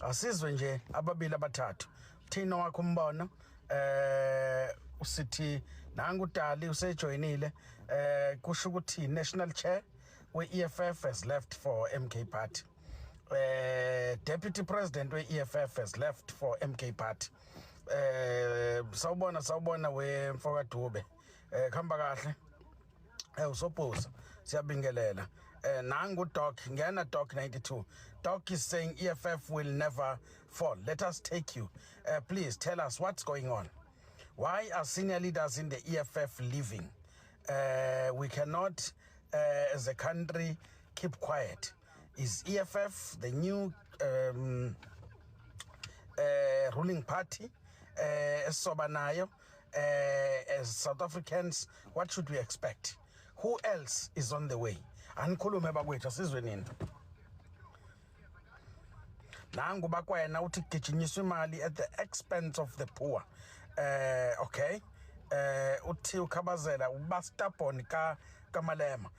asizwe nje ababili abathathu thina wakho umbono usithi nangu uDali usejoinile kusho ukuthi national chair we EFF has left for MK party deputy president we EFF has left for MK party sawubona we mfoka Dube khamba kahle usopoza siyabingelela nangu Doc ngena Doc 92 Doc is saying EFF will never fall. Let us take you please tell us what's going on. Why are senior leaders in the EFF leaving? We cannot as a country keep quiet. Is EFF the new ruling party esobanayo as South Africans? What should we expect? Who else is on the way? Anikhulume bakwethu asizwe nini. Nangu bakwena uthi gijinyiswa imali at the expense of the poor. Okay. Uthi ukhabazela ubastapon kamalema.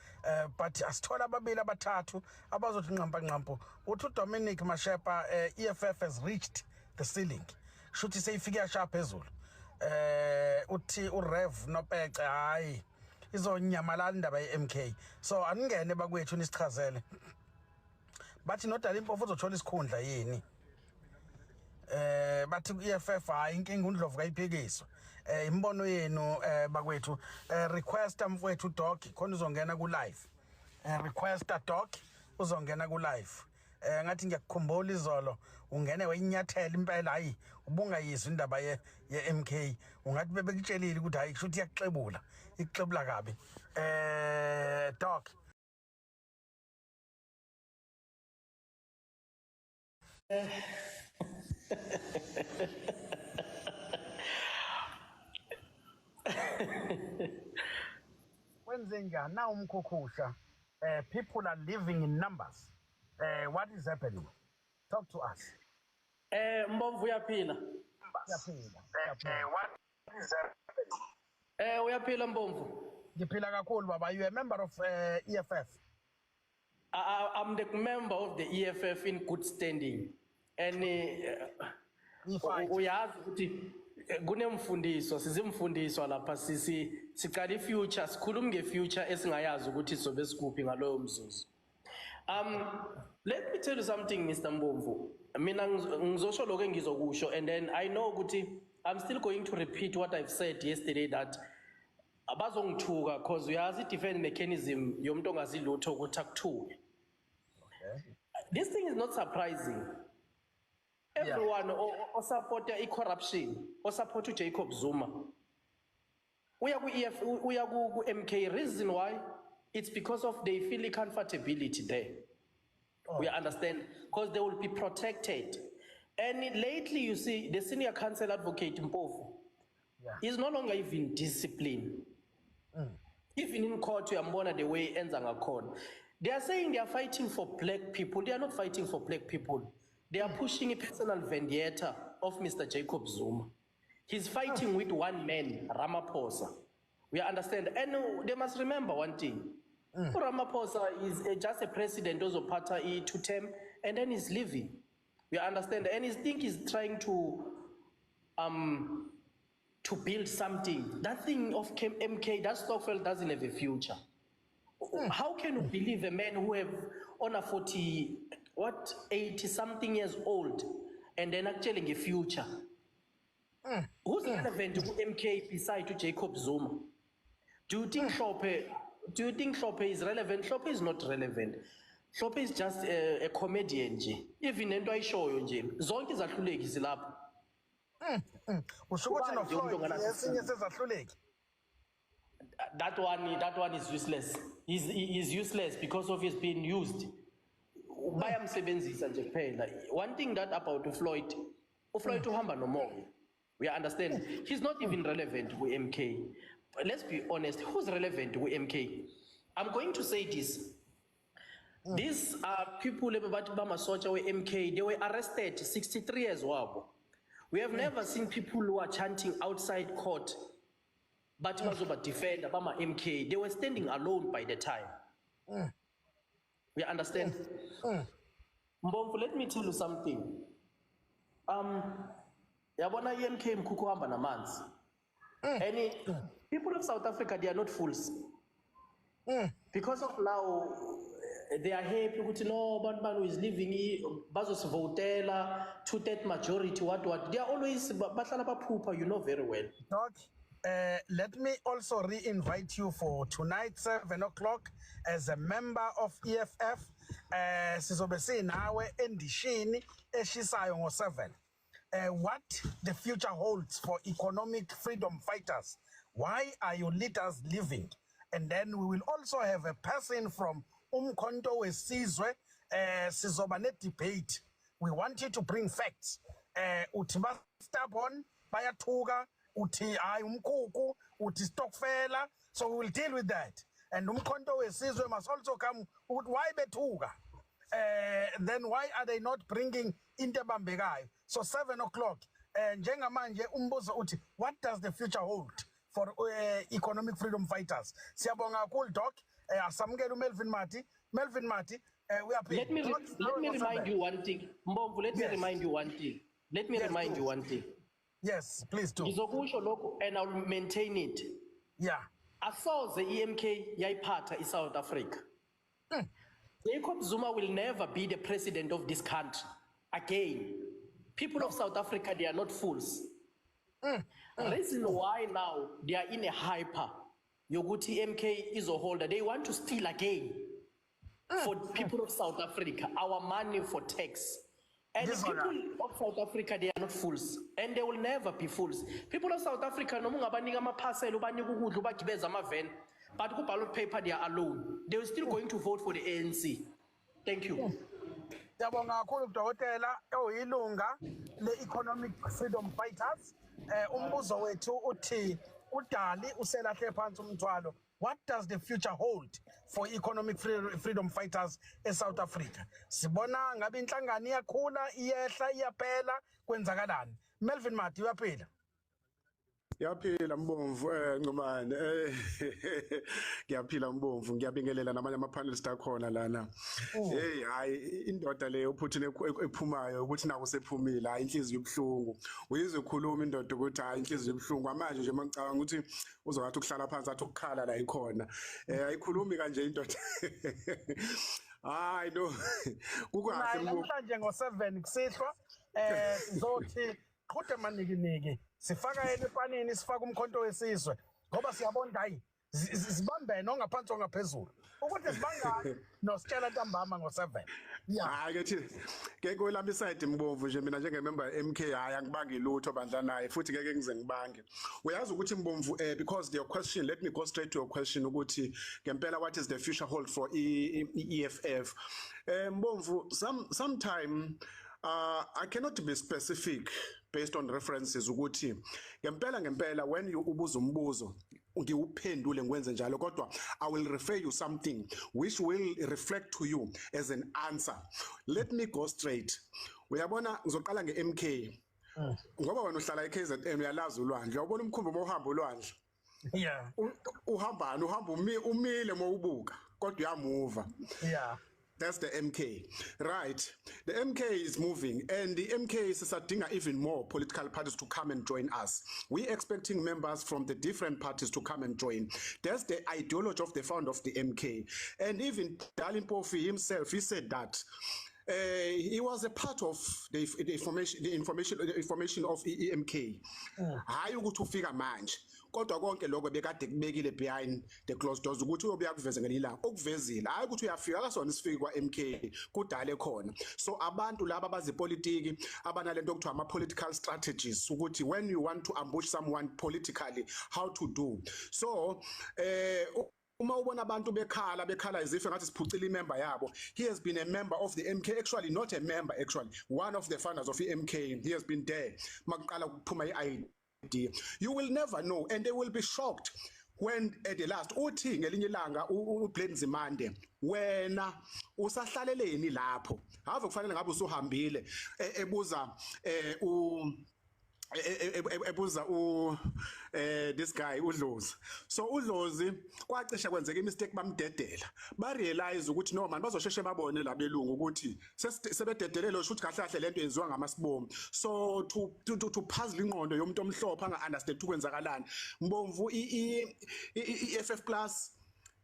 But asithola ababili abathathu abazothi nqampa. Uthi Dominic Mashepa EFF has reached the ceiling. Shuthi seyifike yasha phezulu. Uthi uRev noPece hayi izonyamalala indaba yeMK. So aningene bakwethu nisichazele. Bathi noDalimpofu uzothola isikhundla yini? Bathi EFF hayi inkinga uNdlovu kayiphikiswa. Imbono yenu bakwethu request mfowethu Doc khona uzongena ku live. Request Doc uzongena ku live. Ngathi ngiyakukhumbula izolo ungene wenyathela impela hayi ubungayizwa indaba yeMK ungathi bebekutshelile ukuthi hayi kushuthi iyaxebula ikuxebula kabi Doc wenze njani na umkhukhuhla people are living in numbers. What is happening? Talk to us. Mbomvu uyaphila. What is happening? Uyaphila Mbomvu. Ngiphila kakhulu baba. You a member of EFF? I'm the member of the EFF in good standing. And uyazi ukuthi kunemfundiso sizimfundiso lapha siqala ifuture sikhuluma ngefuture esingayazi ukuthi sobe sikuphi ngaloyo mzuzu. Let me tell you something, Mr. Mbomvu. Mina ngizosho lokho engizokusho and then I know ukuthi I'm still going to repeat what I've said yesterday that abazongithuka because uyazi defense mechanism yomuntu ongazi lutho ukuthi akuthuke. Okay. This thing is not surprising. Everyone who support corruption, or support Jacob Zuma. We are ku MK. Reason why? It's because of they feel comfortability there. Oh. We understand because they will be protected. And lately, you see, the senior counsel advocate Mpofu is no longer even disciplined. Even in court, you are the way ends on a court. They are saying they are fighting for black people. They are not fighting for black people. They are pushing a personal vendetta of Mr. Jacob Zuma. He's fighting with one man, Ramaphosa. We understand. And they must remember one thing. Ramaphosa is just a president, also party 2 term, and then he's leaving. We understand. And he think he's trying to build something. That thing of MK, that Stockfeld doesn't have a future. How can you believe a man who have on a 80 something years old and then actually a future? Who's relevant to MK beside to Jacob Zuma? Do you think Shope is relevant? Shope is not relevant. Shope is just a comedian. Even into I show you, zonke zahluleki zilapha. That one is useless. He's useless because of his being used. One thing that about Floyd uhamba no more. We understand. He's not even relevant with MK. Let's be honest. Who's relevant with MK? I'm going to say this. These are people with MK. They were arrested 63 years old. We have never seen people who are chanting outside court. But defend Obama MK. They were standing alone by the time. We understand. Mbomvu, let me tell you something. Yabona EMK mkhukhu hamba namanzi. And people of South Africa, they are not fools. Because of now, they are happy ukuthi no abantu who is living bazosivotela 2/3 majority what they are always bahlala baphupha, you know very well. Doc, let me also re-invite you for tonight 7 o'clock as a member of EFF. Sizobe sinawe endishini eshisayo ngo7. What the future holds for economic freedom fighters. Why are your leaders leaving? And then we will also have a person from Umkhonto Wesizwe, sizoba ne debate. We want you to bring facts. Uthi ba stubborn, bayathuka, uthi hayi umkhukhu, uthi stokfela. So we will deal with that. And Umkhonto Wesizwe must also come. Why bethuka? Then why are they not bringing into Bambegay? So 7 o'clock. Njengamanje umbuzo uthi, what does the future hold for economic freedom fighters? Siyabonga kakhulu Doc. Asamukela uMelvin Mati. Melvin Mati, we are Let me remind you one thing. Mbomvu, let me remind you one thing. Let me remind you one thing. Yes, please do. Ngizokusho lokho and I'll maintain it. Yeah. Asoze EMK yayiphatha iSouth Africa. Jacob Zuma will never be the president of this country again. People of South Africa, they are not fools. Reason why now they are in a hyper. Yoguti MK is a holder. They want to steal again for people of South Africa, our money for tax. And the people of South Africa, they are not fools. And they will never be fools. People of South Africa, no munga baninga amapasel, baninga ukudla, bagibeza amaven, but ku ballot paper they are alone. They are still going to vote for the ANC. Thank you. Siyabonga kakhulu Dr. oyilunga le-economic freedom fighters. Umbuzo wethu uthi uDali uselahle phansi umthwalo. What does the future hold for economic freedom fighters in South Africa? Sibona ngabe inhlangano iyakhula, iyehla, iyaphela, kwenzakalani? Melvin Mati uyaphila. Ngiyaphila Mbomvu Ncumane ngiyaphila Mbomvu ngiyabingelela namanye ama panelists akhona lana hey hayi indoda le uphuthine ephumayo ukuthi naku sephumile hayi inhliziyo ibhlungu uyizwe ukukhuluma indoda ukuthi hayi inhliziyo ibhlungu manje nje mangicabanga ukuthi uzowathi ukuhlala phansi athi ukukhala la ikhona ayikhulumi kanje indoda hayi no kukahle namhlanje ngo7 kusihlwa sizothi qhude manikiniki sifaka epanini sifaka Umkhonto Wesizwe ngoba siyabona hayi sibambene ongaphansi ongaphezulu ukuthi sibangani nositshela ntambama ngo7 hayi kethi ngeke olami iside Mbomvu nje mina njengemember MK hayi angibangi lutho bandla naye futhi ngeke ngize ngibange uyazi ukuthi Mbomvu because your question, let me go straight to your question ukuthi ngempela what is the future hold for EFF Mbomvu sometime I cannot be specific based on references ukuthi ngempela when you ubuza umbuzo ngiwuphendule ngwenze njalo kodwa I will refer you something which will reflect to you as an answer. Let me go straight. Uyabona ngizoqala ngeMK ngoba wena uhlala eKZN uyalazi ulwandle uyabona umkhumbi mohamba ulwandle yeah uhamba umile mawubuka kodwa uyamuva yeah. That's the MK, right? The MK is moving, and the MK is sadinga even more political parties to come and join us. We're expecting members from the different parties to come and join. That's the ideology of the founder of the MK. And even Dalimpofu himself, he said that he was a part of the information of EMK. Hayi ukuthi ufika manje. Kodwa konke lokho bekade kubekile behind the closed doors ukuthi uyobuya kuveza ngelilanga okuvezile hayi ukuthi uyafika kasona isifike kwa MK kudale khona so abantu laba abazipolitiki abanalento okuthiwa ama political strategies ukuthi when you want to ambush someone politically how to do so uma ubona abantu bekhala izife ngathi siphucile imember yabo he has been a member of the MK actually not a member actually one of the founders of the MK he has been there makuqala ukuphuma iID. You will never know and they will be shocked when at the last uthi ngelinye ilanga uBlend Zimande wena usahlaleleni lapho ave kufanele ngabe usuhambile ebuza ebuza this guy uDlozi. So uDlozi kwacishe kwenzeka imistake bamdedela. Ba realize ukuthi no man bazosheshe babone labelungu ukuthi sebededelelo ukuthi kahle kahle lento yenziwa ngamasibomvu. So to puzzle ingqondo yomuntu omhlophe anga understand ukwenzakalani. Mbomvu EFF plus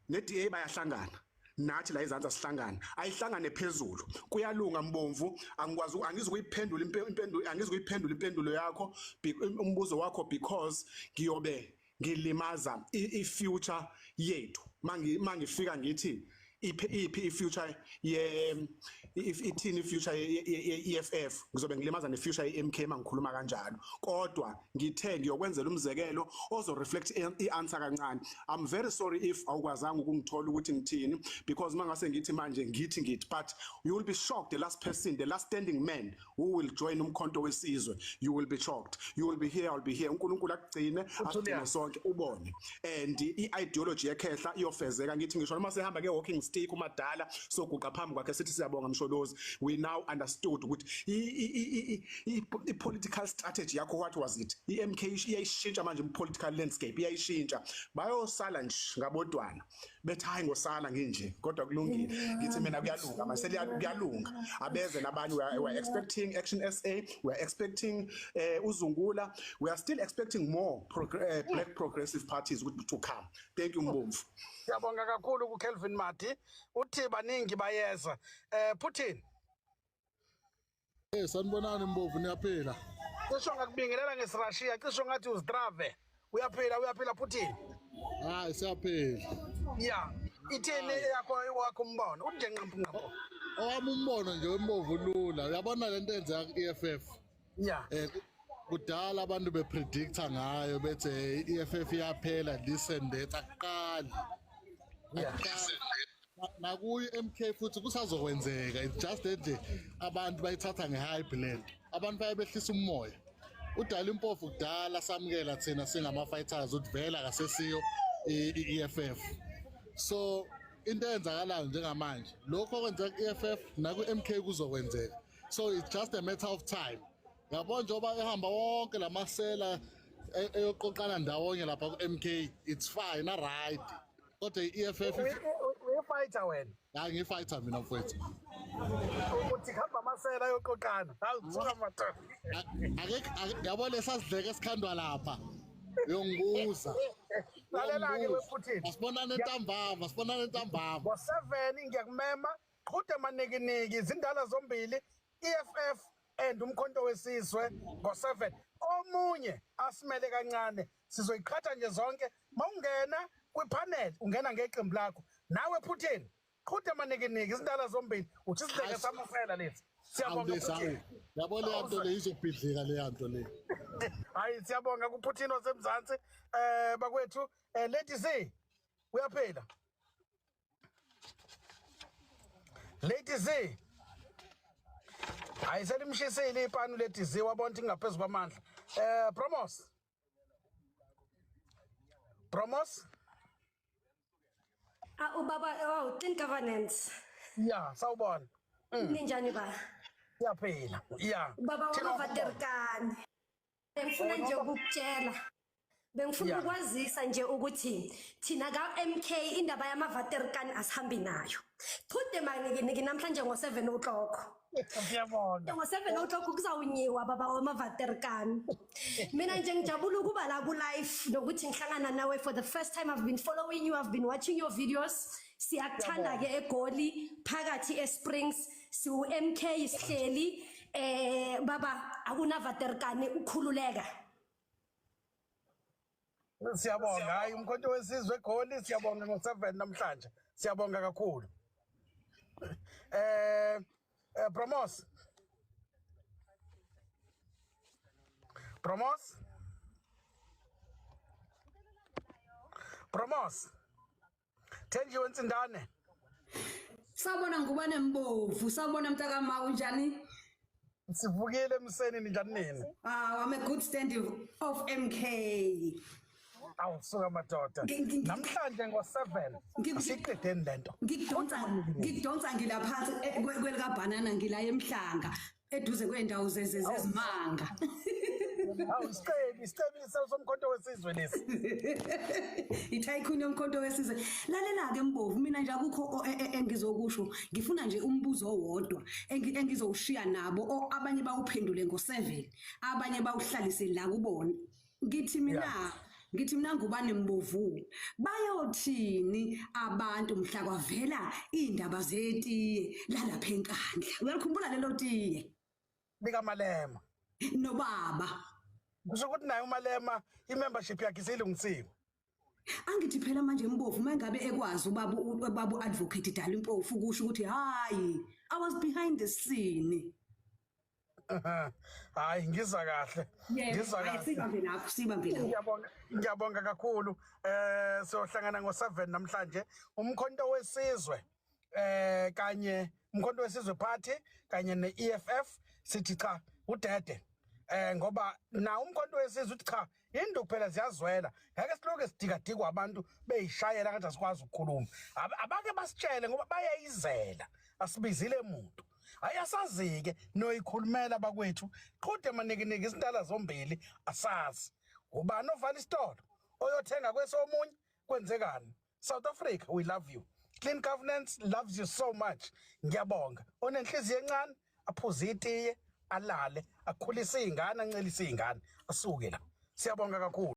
neDA bayahlangana. Nathi la izanza sihlangana ayihlangane phezulu kuyalunga Mbomvu angizukuyiphendula impendulo yakho umbuzo wakho because ngiyobe ngilimaza ifuture yethu mangifika ngithi iphi future ithini future EFF ngizobe ngilimaza nefuture yeMK mangikhuluma kanjalo kodwa ngithe ngiyokwenzela umzekelo ozo reflect ianswer kancane. I'm very sorry if awukwazanga ukungithola ukuthi ngithini because mangase ngithi manje ngithi but you will be shocked. The last person, the last standing man who will join umkhonto wesizwe, you will be shocked. You will be here, I'll be here. uNkulunkulu akugcine asigcine sonke ubone and ideology yekhehla iyofezeka ngithi ngisho noma sehamba ke walking stick umadala so guqa phambi kwakhe sithi siyabonga Msholozi. We now understood ukuthi I political strategy yakho what was it iMK iyayishintsha manje political landscape iyayishintsha bayosala nje ngabodwana bethi hayi ngosala nginje kodwa kulungile ngithi mina kuyalunga mase kuyalunga abeze nabanye. We are expecting Action SA, we are expecting uZungula, we are still expecting more black progressive parties to come. Thank you Mbomvu. Siyabonga kakhulu ku Kelvin Mati uthi baningi bayeza Putin. Sanibonani Mbomvu niyaphila. Cisho ngakubingelela ngeSrussia cisho ngathi uZdrave uyaphila Putin. Hayi siyaphila. Yeah, ithini yakho umbono uthi nje nqampu. Owami umbono nje Mbomvu lula. Uyabona lento enza ku-EFF. Yeah. Kudala abantu bepredicta ngayo bethe EFF iyaphela descendate aqali. Yeah. Nakuyi MK futhi kusazokwenzeka. It's just that abantu bayithatha nge-high blend. Abantu bayebehlisa umoya. uDalimpofu kudala samukela thina singama-fighters uthi vela kasesiyo i-EFF. So into eyenzakalayo njengamanje lokho okwenzeka ku-EFF naku-MK kuzokwenzeka. So it's just a matter of time. Yabona njengoba ehamba wonke lamasela eyoqoqana ndawonye lapha ku-MK it's fine right. Kodwa i-EFF uyifighter wena. Hayi ngifighter mina mfowethu. Uthi khamba amasela yoqoqana awusuka madoda. Yabona lesasidleke esikhandwa lapha yongibuza lalela-ke wePutin asibonane ntambama ngo-7 ngiyakumema qhude manikiniki izindala zombili EFF and umkhonto wesizwe ngo-7 omunye asimele kancane sizoyiqhatha nje zonke mawungena kwipanel ungena ngeqembu lakho nawe Putin qhude manikiniki izindala zombili uthi sidleke samasela lezi. Siyabonga Putin. Yabona le nto le izobhidlika le nto le. Hayi siyabonga kuPutin osemzansi bakwethu Lady Z uyaphela. Lady Z hayi selimshisile ipanu Lady Z wabona ukuthi ngaphezulu kwamandla. Promos ubaba clean governance. Yeah, sawubona. Ninjani ba? Uyaphela. Yeah. Baba wamaVaterikani. Bengifuna nje ukukutshela. Bengifuna ukwazisa nje ukuthi thina ka-MK indaba yamaVaterikani asihambi nayo. Qhude manikiniki namhlanje ngo-7 o'clock. Siyabonga. Ngo-7 o'clock kuzawunyiwa baba wamaVaterikani. Mina nje ngijabula ukuba la ku-live nokuthi ngihlangana nawe for the first time. I've been following you, I've been watching your videos. Siyakuthanda ke eGoli phakathi eSprings siu-MK isihleli baba akunaVaterikani ukhululeka. Siyabonga hayi umkhonto wesizwe eGoli siyabonga ngo-7 namhlanje. Siyabonga kakhulu. Promos Thenjiwe Ntsindane. Sabona ngubane Mbovu, sabona mtakama unjani? Sivukile emseni ninjani nini? I'm a good stand of MK. Awusuka madoda. Namhlanje ngo-7 siqedeni lento. Ngikudonsa ngilaphansi kwelika banana ngila emhlanga eduze kwendawo zezimanga. Hawu isicebiso somkhonto wesizwe lesi. I-tycoon yomkhonto wesizwe. Lalela-ke Mbovu, mina nje akukho engizokusho. Ngifuna nje umbuzo owodwa engizowushiya nabo abanye bawuphendule ngo-7, abanye bawuhlalise la kubona. Ngithi mina ngubane Mbovu. Bayothini abantu mhla kwavela indaba zetiye lalapha eNkandla. Uyakhumbula lelo tiye? Bika Malema. Nobaba. Kusho ukuthi naye uMalema i-membership yakhe isilungisiwe. Angithi phela manje Mbovu mangabe ekwazi ubaba advocate Dalimpofu ukusho ukuthi hayi I was behind the scene. Hayi ngizwa kahle. Ngizwa kahle. Sibambe lapho. Ngiyabonga kakhulu. Siyohlangana ngo-7 namhlanje umkhonto wesizwe kanye umkhonto wesizwe party kanye ne-EFF sithi cha udede. Ngoba na umkhonto wesizwe uthi cha indlu phela ziyazwela ngeke siloke sidikadikwa abantu beyishayela kanti asikwazi ukukhuluma abake basitshele ngoba bayayizela asibizile umuntu ayasazike noyikhulumela bakwethu qhude manekiniki izindala zombili asazi ubani ovala isitolo oyothenga kwesomunye kwenzekani. South Africa we love you. Clean Governance loves you so much. Ngiyabonga onenhliziyo encane aphuze itiye alale akhulisa izingane ancelisa izingane asuke la. Siyabonga kakhulu.